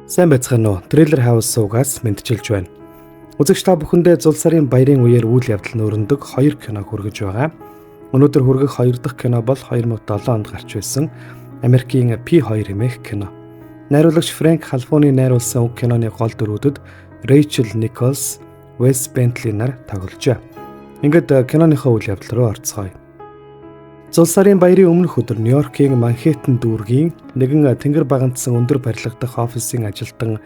Сайн байцгаана уу? Трейлер хаус суугаас мэдчилж байна. Үзэгч та бүхэндээ зул сарын баярын үеэр үйл явдал нөрөндөг 2 кино хүргэж байгаа. Өнөөдөр хүргэх 2 дахь кино бол 2007 онд гарч байсан Америкийн P2 хэмээх кино. Найруулагч Фрэнк Халфоны найруулсан уг киноны гол дүрүүдэд Рэйчел Николс, Вес Бентли нар тогложээ. Ингээд киноныхоо үйл явдал руу орцгоё. Зул сарын баярын өмнөх өдөр Нью-Йоркийн Манхэттен дүүргийн нэгэн тэнгэр багандсан өндөр барилгадах офисын ажилтан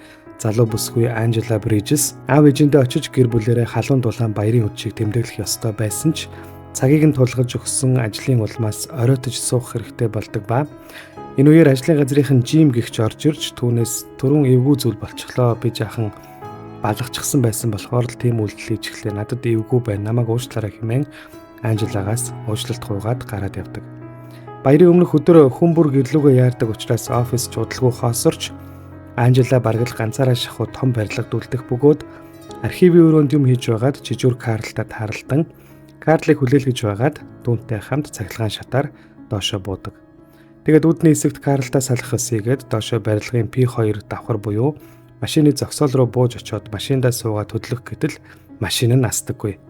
залуу бүсгүй Анжела Бриджес аав ээжиндээ очиж гэр бүлээрээ халуун дулаан баярын үдшийг тэмдэглэх ёстой байсан ч цагийг нь тулгаж өгсөн ажлын улмаас оройтож суух хэрэгтэй болдог ба энэ үеэр ажлын газрынхан Жим гихч орж ирж түүнээс түрүүн эвгүй зүйл болчихлоо би жаахан балгачсан байсан болохоор л тийм үйлдэл хийж эхлэе надад эвгүй байна намайг уучлаарай хэмээн Анжелагаас уучлалт гуйгаад гараад явдаг. Баярын өмнөх өдөр хүн бүр гэрлүүгээ яардаг учраас офис чудалгүй хоосорч Анжела бараг л ганцаараа шахуу том барилга дүүлдэх бөгөөд архивын өрөөнд юм хийж байгаад жижүүр Карлтай тааралдан Карлыг хүлээлгэж байгаад түүнтэй хамт цахилгаан шатаар доошоо буудаг. Тэгээд үүдний хэсэгт Карлтай салах хэсийгээд доошоо барилгын P2 давхар буюу машины зогсоол руу бууж очиод машиндаа суугаад хөдлөх гэтэл машин нь насдаггүй.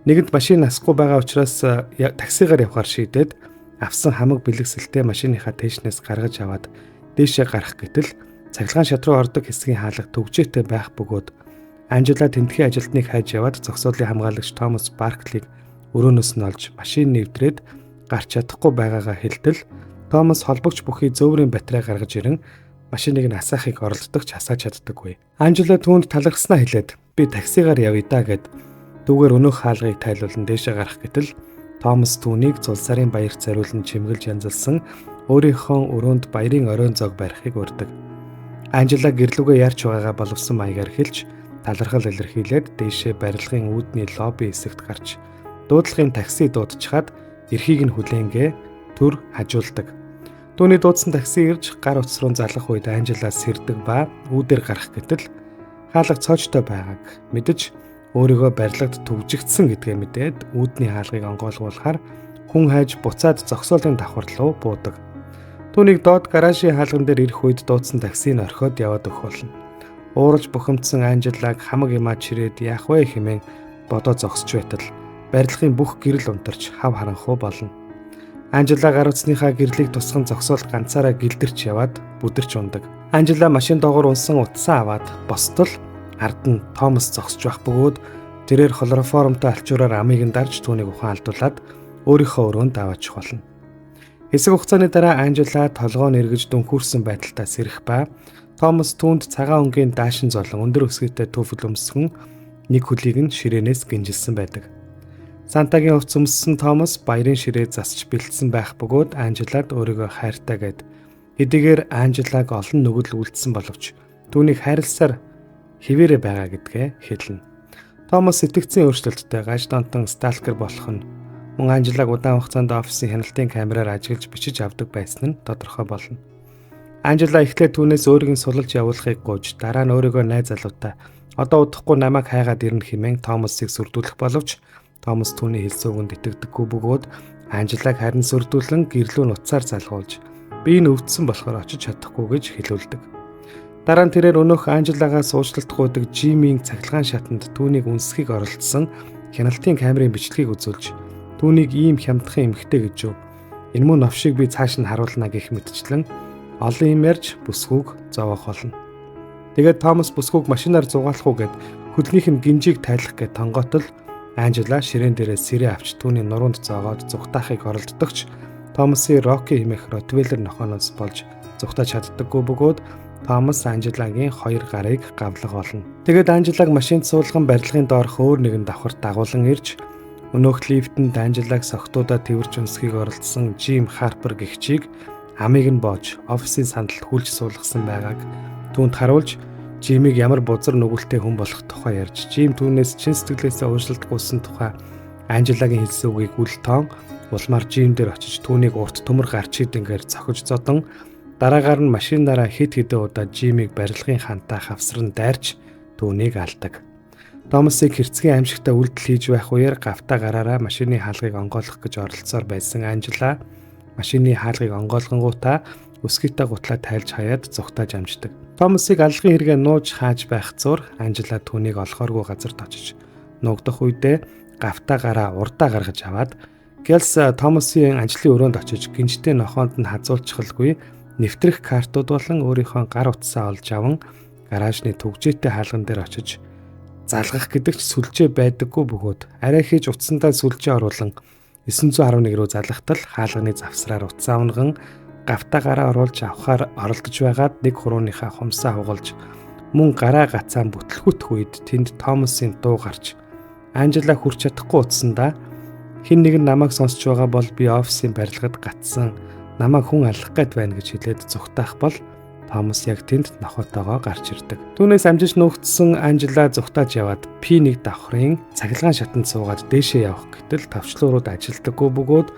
Нэгэнд машин насахгүй байгаа учраас таксигаар явахаар шийдээд авсан хамаг бэлгэсэлтэй машиныхаа тэшнээс гаргаж аваад дээшээ гарах гэтэл цахилгаан шат руу ордог хэсгийн хаалга төгжээтэй байх бөгөөд Анжела тентхийн ажилтныг хайж яваад зогсоолын хамгаалагч Томас Барклийг өрөөнөөс нь олж машин нэвтрээд гарч чадахгүй байгаагаа хэлтэл Томас холбогч бүхий зөөврийн батарей гаргаж ирэн машиныг нь асаахыг оролддог ч асааж чаддаггүй. Анжела түүнд талархснаа хэлээд би таксигаар явъя да гэд түүгээр өнөөх хаалгыг тайлуулан дээшээ гарах гэтэл Томас түүнийг зул сарын баярт зориулан чимгэлж янзалсан өөрийнхөө өрөөнд баярын оройн зог барихыг урьдаг. Анжела гэрлүүгээ яарч байгаагаа боловсон маягаар хэлж талархал илэрхийлээд дээшээ барилгын үүдний лобби хэсэгт гарч дуудлагын такси дуудчихад эрхийг нь хүлээнгээ төр хажуулдаг. Түүний дуудсан такси ирж гар утас руу залгах үед Анжела сэрдэг ба үүдээр гарах гэтэл хаалга цоочтой байгааг мэдэж өөрийгөө барилгад төвжигдсэн гэдгээ мэдээд үүдний хаалгыг онгойлгуулахаар хүн хайж буцаад зогсоолын давхар руу буудаг. Түүнийг доод гаражийн хаалган дээр ирэх үед дуудсан таксиг орхиод яваад өгөх болно. Ууралж бухимдсан Анжелаг хамаг юмаа чирээд яах вэ хэмээн бодоо зогсож байтал барилгын бүх гэрэл унтарч хав харанхуй болно. Анжела гар утасныхаа гэрлийг тусган зогсоолд ганцаараа гэлдэрч яваад бүдэрч ундаг. Анжела машин доогоор унсан утсаа аваад бостол ард нь Томас зогсож байх бөгөөд тэрээр хлороформтой алчуураар амийг нь дарж түүнийг ухаан алдуулаад өөрийнхөө өрөөнд аваачих болно. Хэсэг хугацааны дараа Анжела толгоо нэргэж дүнхүүрсэн байдалтай сэрэх ба Томас түүнд цагаан өнгийн даашин золон өндөр өсгийтэй төвөл өмсгөн нэг хөлийг нь ширээнээс гинжилсэн байдаг. Сантагийн хувцас өмссөн Томас баярын ширээ засч бэлдсэн байх бөгөөд Анжелад өөрийгөө хайртай гэд хэдийгээр Анжелаг олон нөгөөдөл үлдсэн боловч түүнийг хайрласаар хിവэрэ байгаа гэдгээ хэлнэ. Томас сэтгцийн өөрчлөлттэй гаж донтон сталкер болох нь мөн Анжелаг удаан хугацаанд офисын хяналтын камераар ажиглаж бичиж авдаг байсан нь тодорхой болно. Анжела эхлээд түүнээс өөрийг нь суллаж явуулахыг гуйж дараа нь өөрийгөө найз залуутай одоо удахгүй намайг хайгаад ирнэ хэмээн Томасыг сүрдүүлэх боловч Томас түүний хэлсэн үгэнд итгэдэггүй бөгөөд Анжелаг харин сүрдүүлэн гэрлүү нуцаар залгуулж би энэ өвдсөн болохоор очиж чадахгүй гэж хэлүүлдэг. Дараа нь тэрээр өнөөх Анжелагаас уучлалт гуйдаг Жимийн цахилгаан шатанд түүнийг үнсхийг оролдсон хяналтын камерын бичлэгийг үзүүлж түүнийг ийм хямдхан эмхтэй гэж юу. Энэ мөн новшиг би цааш нь харуулна гэх мэтчлэн олон юм ярьж бүсгүйг зовоох болно. Тэгээд Томас бүсгүйг машинаар зугаалах уу гэд хөдөлгийнх нь гинжийг тайлах гэд тонгоотол Анжела ширээн дээрээ сэрээ авч түүний нуруунд зоогоод зүгтаахыг оролддогч Томасын Рокки хэмээх ротвейлер нохооноос болж зүгтааж чаддаггүй бөгөөд Томас Анжелагийн хоёр гарыг гавлах болно. Тэгээд Анжелаг машинд суулган барилгын доорх өөр нэгэн давхарт дагуулan ирж өнөөх лифтэнд Анжелаг согтуудаа тэрвэрч өнсхийг оролдсон Жим Харпер гэгчийг амийг нь боож офисын сандалд хүлж суулгасан байгааг түүнд харуулж Жимийг ямар бузар нүгэлтэй хүн болох тухай ярьж Жим түүнээс чин сэтгэлээсээ уучлалт гуйсан тухай Анжелагийн хэлсэн үгийг үл тоон улмаар Жим дээр очиж түүнийг урт төмөр гарч идэнгээр цохиж зодон дараагаар нь машинаараа хэд хэдэн удаа Жимийг барилгын хантаа хавсран дайрч түүнийг алдаг. Томасыг хэрцгий аимшигтай үйлдэл хийж байх үеэр гавтаа гараараа машины хаалгыг онгойлгох гэж оролцсоор байсан Анжела машины хаалгыг онгойлгонгуудаа өсгийтэй гутлаа тайлж хаяад зүгтааж амждаг. Томасыг алгын хэрэгэ нууж хааж байх зур Анжела түүнийг олохооргүй газарт очиж нуугдах үедээ гавтаагаараа урдаа гаргаж аваад Гэлс Томасын ажлын өрөөнд очиж гинжтэй нохоонд нь хазуулчихалгүй нэвтрэх картууд болон өөрийнхөө гар утсаа олж аван гаражны түгжээтэй хаалган дээр очиж залгах гэдэг ч сүлжээ байдаггүй бөгөөд арай хийж утсандаа сүлжээ оруулан 911 рүү залгахтал хаалганы завсраар утсаа унган гавтаагаараа оруулж авахаар оролдож байгаад нэг хурууныхаа хумсаа хугалж мөн гараа гацаан бүтлгүүтх үед тэнд Томасын дуу гарч Анжела хүрч чадахгүй утсандаа хэн нэгэн намайг сонсч байгаа бол би офисын барилгад гацсан намайг хүн алах гээд байна гэж хэлээд зүгтаах бол Томас яг тэнд нохотоогоо гарч ирдэг. Түүнээс амжиж нуугдсан Анжела зүгтааж яваад P1 давхрын цахилгаан шатанд суугаад дээшээ явах гэтэл тавчлуурууд ажилдаггүй бөгөөд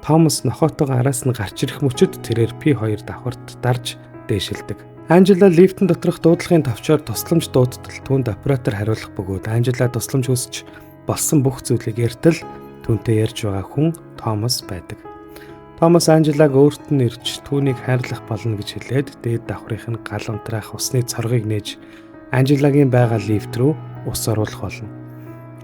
Томас нохотоогоо араас нь гарч ирэх мөчөд тэрээр P2 давхарт дарж дээшилдэг. Анжела лифтэн доторх дуудлагын товчоор тусламж дуудтал түүнд оператор хариулах бөгөөд Анжела тусламж хүсч болсон бүх зүйлийг яртал түүнтэй ярьж байгаа хүн Томас байдаг. Томас Анжелаг өөрт нь ирж түүнийг хайрлах болно гэж хэлээд дээд давхрынх нь гал унтраах усны цоргыг нээж Анжелагийн байгаа лифт рүү ус оруулах болно.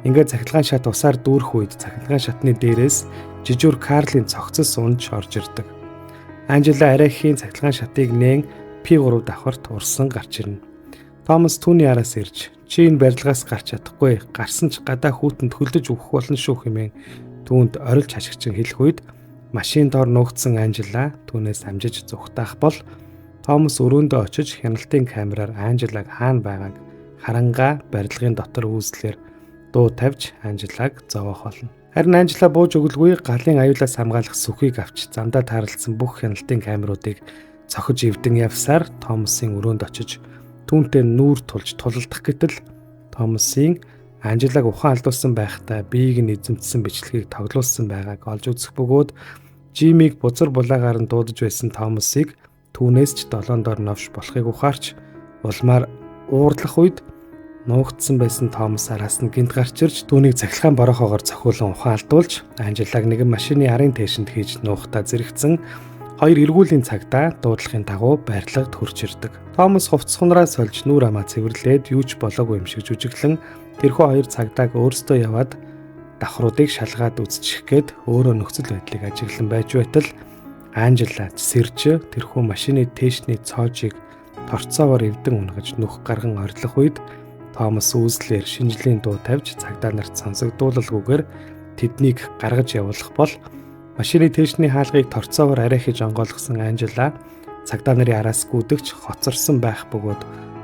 Ингээд цахилгаан шат усаар дүүрэх үед цахилгаан шатны дээрээс жижүүр Карлийн цогцос унж орж ирдэг. Анжела арайхийн цахилгаан шатыг нээн P3 давхарт урсан гарч ирнэ. Томас түүний араас ирж чи энэ барилгаас гарч чадахгүй гарсан ч гадаа хүүтэнд хөлдөж өгөх болно шүү хэмээн түүнд орилж хашгичин хэлэх үед машин доор нуугдсан Анжела түүнээс амжиж зүгтаах бол Томас өрөөндөө очиж хяналтын камераар Анжелаг хаана байгааг харангаа барилгын дотор үүслээр дуу тавьж Анжелаг зовоох болно. Харин Анжела бууж өгөлгүй галын аюулаас хамгаалах сүхийг авч замдаа таарлсан бүх хяналтын камеруудыг цохиж эвдэн явсаар Томасын өрөөнд очиж түүнтэй нүүр тулж тулалдах гэтэл Томасын Анжелаг ухаан алдуулсан байхдаа биеийг нь эзэмдсэн бичлэгийг тоглуулсан байгааг олж үзэх бөгөөд Жимиг бузар булаагаар нь дуудаж байсан Томасыг түүнээс ч долоон доор новш болохыг ухаарч улмаар уурдлах үед нуугдсан байсан Томас араас нь гинт гарч ирж түүнийг цахилгаан борохоогоор цохиулан ухаан алдуулж Анжелаг нэгэн машины арын тээшинд хийж нуухтаа зэрэгцэн хоёр эргүүлийн цагтаа дуудлагын дагуу барилгад хурж ирдэг. Томас хувцсгунраа сольж нүур амаа цэвэрлээд юу ч болоогүй юм шиг жүжиглэн тэрхүү хоёр цагдааг өөрсдөө яваад давхруудыг шалгаад үзчих гээд өөрөө нөхцөл байдлыг ажиглан байж байтал Анжела сэрж тэрхүү машины тээшний цоожийг торцоогоор эвдэн унгаж нүх гарган орилох үед Томас үүслээр шинжлэлийн дуу тавьж цагдаа нарт сонсогдуулалгүйгээр тэднийг гаргаж явуулах бол машины тээшний хаалгыг торцоогоор арайхиж онгойлгосон Анжела цагдаа нарын араас гүдэгч хоцорсон байх бөгөөд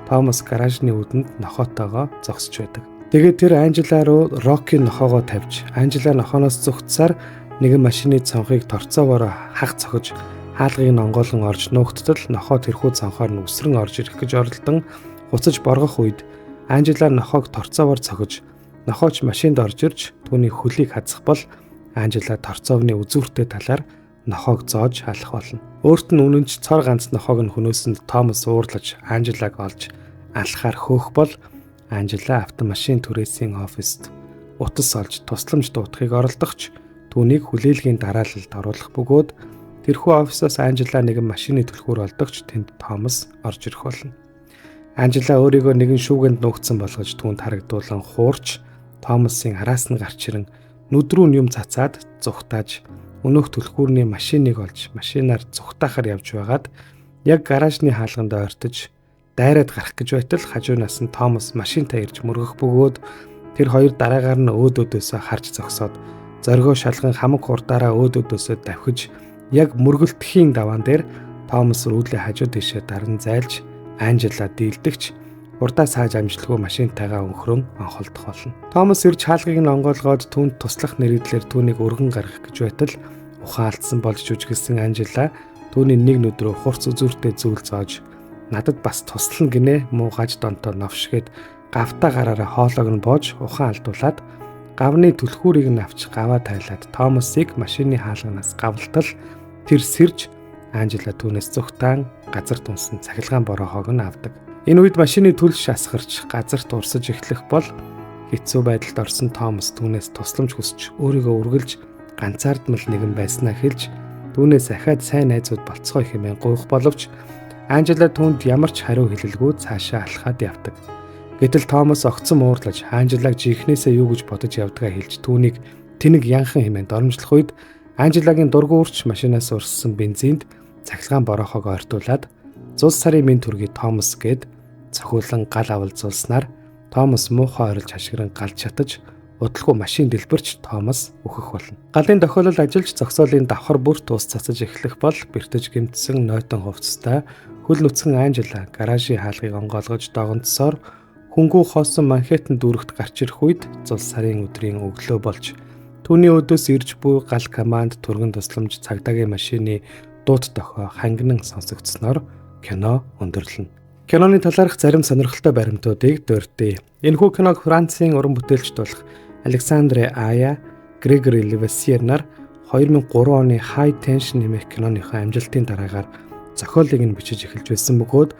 Томас гаражны үүдэнд нохотоогоо зогсож байдаг. Тэгээд тэр Анжела руу Рокки нохоогоо тавьж Анжела нохооноос зүгтсаар нэгэн машины цонхыг торцоогоор хаг цохиж хаалгыг нь онгойлгон орж нуугдтал нохоо тэрхүү цонхоор нь үсрэн орж ирэх гэж оролдон хуцаж боргох үед Анжела нохоог торцоогоор цохиж нохооч машинд орж ирж түүний хөлийг хазах бол Анжела торцоовны үзүүртэй талаар нохоог зоож халах болно. Өөрт нь үнэнч цор ганц нохоог нь хөнөөсөнд Томас уурлаж Анжелаг олж алхахаар хөөх бол Анжела автомашин түрээсийн оффист утас олж тусламж дуутахыг оролдогч түүнийг хүлээлгийн дараалалд оруулах бөгөөд тэрхүү офисоос Анжела нэгэн машины түлхүүр олдогч тэнд Томас орж ирэх болно. Анжела өөрийгөө нэгэн шүүгэнд нуугдсан болгож түүнд харагдуулан хуурч Томасын араас нь гарч ирэн нүдрүү юм цацаад зүгтааж өнөөх түлхүүрний машиныг олж машинаар зүгтаахаар явж байгаад яг гаражны хаалганд ойртож дайраад гарах гэж байтал хажуунаас нь Томас машинтаа ирж мөргөх бөгөөд тэр хоёр дараагаар нь өөдөөдөөсөө харж зогсоод зоргоо шалган хамаг хурдаараа өөдөөдөөсөө давхиж яг мөргөлтхийн даваан дээр Томас рүүлээ хажуу тийшээ даран зайлж Анжела дийлдэгч урдаа сааж амжилтгүй машинтайгаа өнхрөн онхолдох болно. Томас ирж хаалгыг нь онгойлгоод түүнд туслах нэрийдлэр түүнийг өргөн гаргах гэж байтал ухаан алдсан болж жүжиглсэн Анжела түүний нэг нүд рүү хурц үзүүртэй зүйл зоож надад бас туслана гинэ муу гаж донтоо новшгээд гавтаа гараараа хоолойг нь боож ухаан алдуулаад гавны түлхүүрийг нь авч гаваа тайлаад Томасыг машины хаалганаас гавлтал тэр сэрж Анжела түүнээс зүгтаан газарт унсан цахилгаан борохоог нь авдаг. Энэ үед машины түлш асгарч газарт урсаж эхлэх бол хэцүү байдалд орсон Томас түүнээс тусламж хүсч өөрийгөө үргэлж ганцаардмал нэгэн байснаа хэлж түүнээс ахаад сайн найзууд болцгоо хэмээн гуйх боловч Анжела түүнд ямар ч хариу хэлэлгүй цаашаа алхаад явдаг. Гэтэл Томас огцон муурлаж Анжелаг жихнээсээ юу гэж бодож явдгаа хэлж түүнийг тэнэг янхан хэмээн доромжлох үед Анжелагийн дургуурч машинаас урссан бензинд цахилгаан борохоог ойртуулад зул сарын минь төргий Томас гэд цохиулан гал авалзуулснаар Томас муухай орилж хашгиран галж чатаж удалгүй машин дэлбэрч Томас өөхөх болно. Галын тохиолдол ажиллаж зогсоолын давхар бүрт ус цацаж эхлэх бол бэртэж гэмтсэн нойтон хувцастай хөл нүцгэн Анжела гаражийн хаалгыг онгоолгож догонцсоор хөнгүү хоосон Манхэттен дүүрэгт гарч ирэх үед зул сарын өдрийн өглөө болж түүний өдөөс ирж буй гал команд түргэн тусламж цагдаагийн машины дуут дохой хангинан сонсогдсноор кино өндөрлөнө. Киноны талаарх зарим сонирхолтой баримтуудыг дуурьдъя. Энэхүү киног Францын уран бүтээлч болох Александре Ая, Грегори Левассьер нар 2003 оны High Tension нэмэх киноныхоо амжилтын дараагаар зохиолыг нь бичиж эхэлж байсан бөгөөд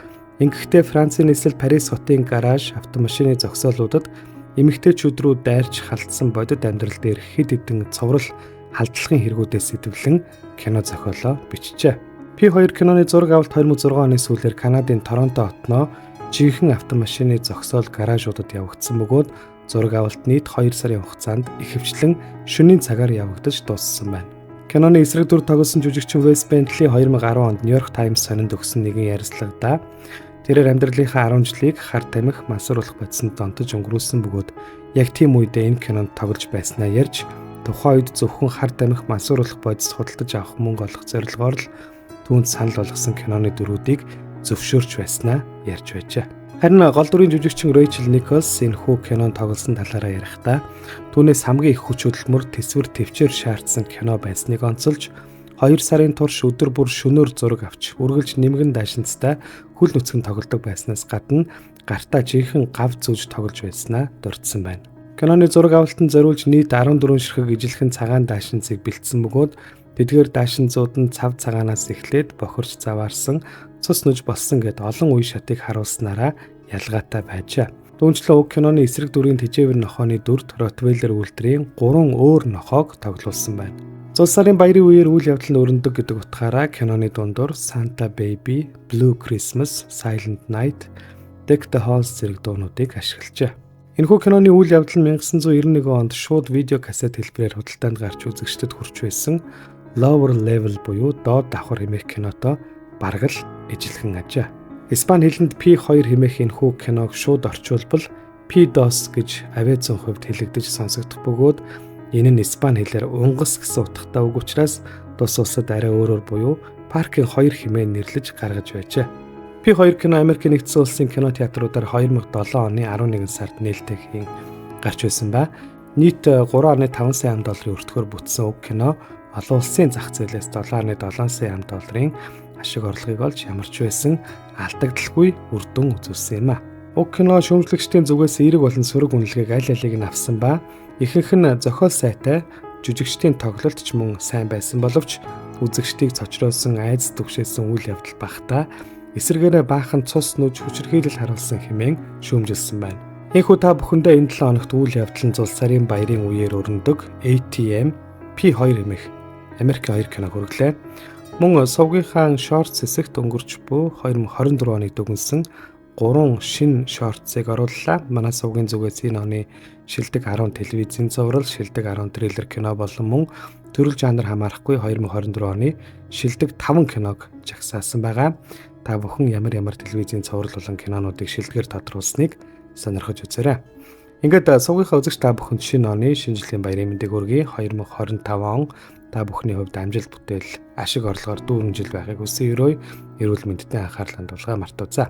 ингэхдээ Францын нийслэл Парис хотын гараж автомашины зогсоолуудад эмэгтэйчүүд рүү дайрч халтсан бодит амьдрал дээр хэд хэдэн цоврал халдлагын хэрэгүүдээс сэтвэлэн кино зохиолоо бичжээ. P2 киноны зураг авалт 2006 оны сүүлээр Канадын Торонто хотноо жинхэнэ автомашины зогсоол гаражуудад явагдсан бөгөөд зураг авалт нийт 2 сарын хугацаанд ихэвчлэн шөнийн цагаар явагдаж дууссан байна. Киноны эсрэг дүр тоглосон жүжигчин Wes Bentley 2010 онд New York Times сонинд өгсөн нэгэн ярилцлагада тэрээр амьдралынхаа 10 жилийг хар тамхи масруулах бодисонд донтож өнгөрүүлсэн бөгөөд яг тийм үедээ энэ кинонд тоглож байснаа ярьж тухайн үед зөвхөн хар тамхи масруулах бодис худалдаж авах мөнгө олох зорилгоор л түүнд санал болгосон киноны дөрүүдийг зөвшөөрч байснаа ярьж байжээ. Харин гол дүрийн жүжигчин Рэйчел Николс энэхүү кинонд тоглосон талаараа ярихдаа түүнээс хамгийн их хүч хөдөлмөр тэсвэр төвчээр шаардсан кино байсныг онцолж 2 сарын турш өдөр бүр шөнөөр зураг авч үргэлж нэмгэн даашинцтай хөл нүцгэн тоглодог байснаас гадна гартаа жинхэнэ гав зүүж тоглож байснаа дурдсан байна. Киноны зураг авалтанд зориулж нийт 14 ширхэг ижилхэн цагаан даашинцыг бэлдсэн бөгөөд тэдгээр даашинцууд нь цав цагаанаас эхлээд бохирч заваарсан цус нүж болсон гэд олон үе шатыг харуулснараа ялгаатай байжээ. Түүнчлэн уг киноны эсрэг дүрийн тэжээвэр нохооны дүрд Ротвейлер үйлдвэрийн 3 өөр нохоог тоглуулсан байна. Зул сарын баярын үеэр үйл явдал нь өрнөдөг гэдэг утгаараа киноны дундуур Santa Baby, Blue Christmas, Silent Night, Deck the Halls зэрэг дуунуудыг ашиглажээ. Энэхүү киноны үйл явдал нь 1991 онд шууд видео кассет хэлбэрээр худалдаанд гарч үзэгчдэд хүрч байсан Lower Level буюу доод давхар хэмээх киното бараг л ижилхэн ажээ. Испани хэлэнд P2 хэмээх энэхүү киног шууд орчуулбал P2 гэж авиацийн хувьд хэлэгдэж сонсогдох бөгөөд энэ нь Испани хэлээр унгас гэсэн утгатай үг учраас тус улсад арай өөрөөр буюу Паркийн 2 хэмээн нэрлэж гаргаж байжээ. P2 кино Америкийн нэгдсэн улсын кинотеатруудаар 2007 оны 11 сард нээлттэй гарч байсан ба нийт 3.5 сая $3 өртгөөр бүтсэн уг кино олон улсын зах зээлээс 7.7 сая $3 ашиг орлогыг олж ямар ч байсан алдагдaltaгүй үр дүн үзүүлсэн юм а. Уг кино шүүмжлэгчдийн зүгээс эерэг болон сөрөг үнэлгээг аль алийг нь авсан ба ихэнх нь зохиол сайтай жүжигчдийн тоглолт ч мөн сайн байсан боловч үзэгчдийг цочроолсон айдас түгшээсэн үйл явдал багтаа эсэргээрээ баахан цус нүж хүчирхийлэл харуулсан хэмээн шүүмжилсэн байна. Энэхүү та бүхэндээ энэ 7 хоногт үйл явдал нь зул сарын баярын үеэр өрнөдөг ATM P2 хэмээх Америкийн 2 кино хүргэлээ. Мөн сувгийнхаа шортс хэсэгт өнгөрч буй 2024 оныг дүгнсэн 3 шинэ шортсыг орууллаа. Манай сувгийн зүгээс энэ оны шилдэг 10 телевизийн зурвал, шилдэг 10 трейлер кино болон мөн төрөл жанр хамаарахгүй 2024 оны шилдэг 5 киног жагсаасан байгаа. Та бүхэн ямар телевизийн цуврал болон кинонуудыг шилдгээр тодруулсныг сонирхож үзээрэй. Ингээд сувгийнхаа үзэгч та бүхэнд шинэ оны шинэ жилийн баярын мэндийг хүргэе. 2025 он та бүхний хувьд амжилт бүтээл, ашиг орлогоор дүүрэн жил байхыг хүсэн өрөө эрүүл мэндэд анхаарал хандуулгаа мартаоцаа.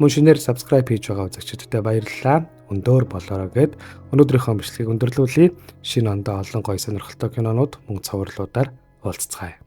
Мөн шинээр subscribe хийж байгаа үзэгчдэдээ баярлалаа. Өндөр болоорой гэд өнөөдрийнхөө бичлэгийг өндөрлүүлье. Шинэ ондоо олон гоё сонирхолтой кинонууд мөн цувралуудаар уулзцгаая.